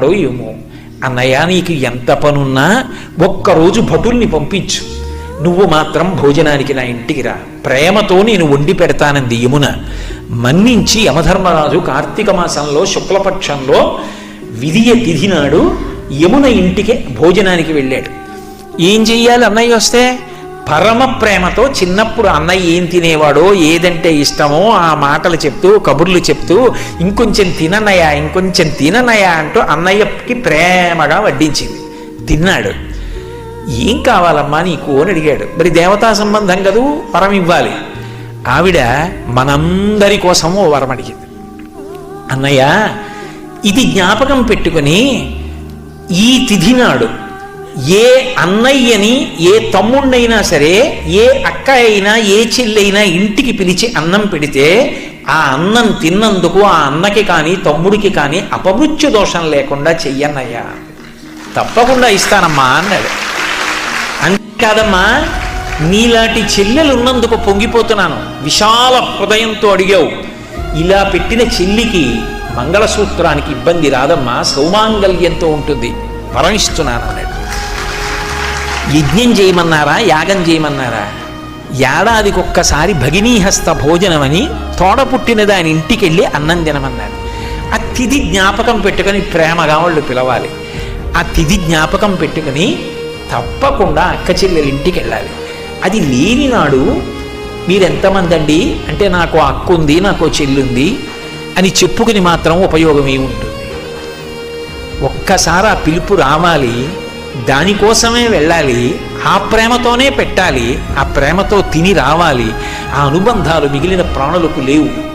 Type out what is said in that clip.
ఏమో. అన్నయ్య, నీకు ఎంత పనున్నా ఒక్కరోజు భటుల్ని పంపించు, నువ్వు మాత్రం భోజనానికి నా ఇంటికి రా, ప్రేమతో నేను వండి పెడతానంది యమున. మన్నించి యమధర్మరాజు కార్తీక మాసంలో శుక్లపక్షంలో విధియ తిథి నాడు యమున ఇంటికి భోజనానికి వెళ్ళాడు. ఏం చెయ్యాలి అన్నయ్య వస్తే? పరమ ప్రేమతో చిన్నప్పుడు అన్నయ్య ఏం తినేవాడో, ఏదంటే ఇష్టమో ఆ మాటలు చెప్తూ, కబుర్లు చెప్తూ, ఇంకొంచెం తిననయా, ఇంకొంచెం తిననయా అంటూ అన్నయ్యకి ప్రేమగా వడ్డించింది. తిన్నాడు. ఏం కావాలమ్మా నీకు అని అడిగాడు. మరి దేవతా సంబంధం కదూ, వరం ఇవ్వాలి. ఆవిడ మనందరి కోసము వరం అడిగింది. అన్నయ్య, ఇది జ్ఞాపకం పెట్టుకుని ఈ తిథి నాడు ఏ అన్నయ్యని, ఏ తమ్ముణ్ణైనా సరే, ఏ అక్క అయినా, ఏ చెల్లైనా ఇంటికి పిలిచి అన్నం పెడితే ఆ అన్నం తిన్నందుకు ఆ అన్నకి కానీ తమ్ముడికి కానీ అపమృత్యు దోషం లేకుండా చెయ్యన్నయ్యా. తప్పకుండా ఇస్తానమ్మా అన్నాడు. అంతేకాదమ్మా, నీలాంటి చెల్లెలు ఉన్నందుకు పొంగిపోతున్నాను. విశాల హృదయంతో అడిగావు. ఇలా పెట్టిన చెల్లికి మంగళసూత్రానికి ఇబ్బంది రాదమ్మా, సౌమాంగల్యంతో ఉంటుంది, వరమిస్తున్నాను అన్నాడు. యజ్ఞం చేయమన్నారా, యాగం చేయమన్నారా? ఏడాదికి ఒక్కసారి భగినీహస్త భోజనం అని తోడ పుట్టిన దాని ఇంటికి వెళ్ళి అన్నం తినమన్నారు. ఆ తిథి జ్ఞాపకం పెట్టుకొని ప్రేమగా వాళ్ళు పిలవాలి. ఆ తిథి జ్ఞాపకం పెట్టుకుని తప్పకుండా అక్క చెల్లెల ఇంటికి వెళ్ళాలి. అది లేని నాడు మీరెంతమంది అండి అంటే, నాకు అక్క ఉంది, నాకు చెల్లుంది అని చెప్పుకుని మాత్రం ఉపయోగం ఏముంటుంది? ఒక్కసారి ఆ పిలుపు రావాలి, దానికోసమే వెళ్ళాలి, ఆ ప్రేమతోనే పెట్టాలి, ఆ ప్రేమతో తిని రావాలి. ఆ అనుబంధాలు మిగిలిన ప్రాణులకు లేవు.